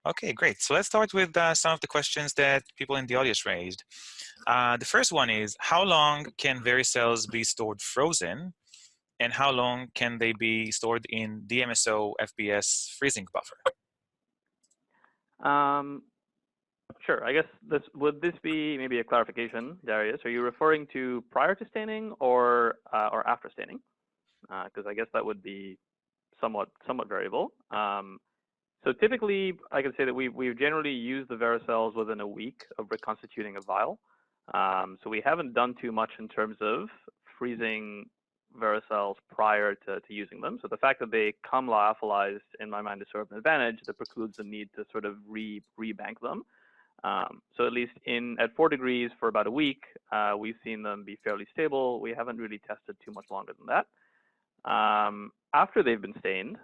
Okay, great. So let's start with some of the questions that people in the audience raised. The first one is, how long can Veri-Cells be stored frozen? And how long can they be stored in DMSO FBS freezing buffer? Sure. I guess would this be maybe a clarification, Darius? Are you referring to prior to staining or after staining? Because I guess that would be somewhat variable. So typically, I can say that we've generally used the Veri-Cells within a week of reconstituting a vial. So we haven't done too much in terms of freezing Veri-Cells prior to using them. So the fact that they come lyophilized, in my mind, is sort of an advantage that precludes the need to sort of re-bank them. So at least at 4 degrees for about a week, we've seen them be fairly stable. We haven't really tested too much longer than that. After they've been stained,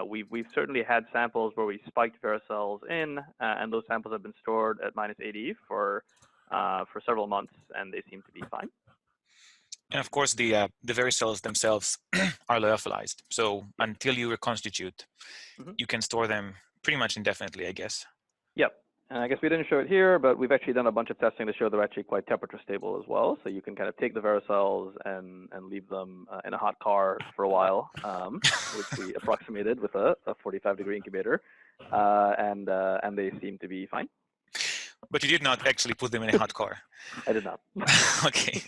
we've certainly had samples where we spiked Veri-Cells in, and those samples have been stored at -80 for several months, and they seem to be fine. And of course, the Veri-Cells themselves are lyophilized. So until you reconstitute, you can store them pretty much indefinitely, I guess. Yep. And I guess we didn't show it here, but we've actually done a bunch of testing to show they're actually quite temperature stable as well. So you can kind of take the Veri-Cells and leave them in a hot car for a while, which we approximated with a 45-degree incubator, and they seem to be fine. But you did not actually put them in a hot car. I did not. Okay.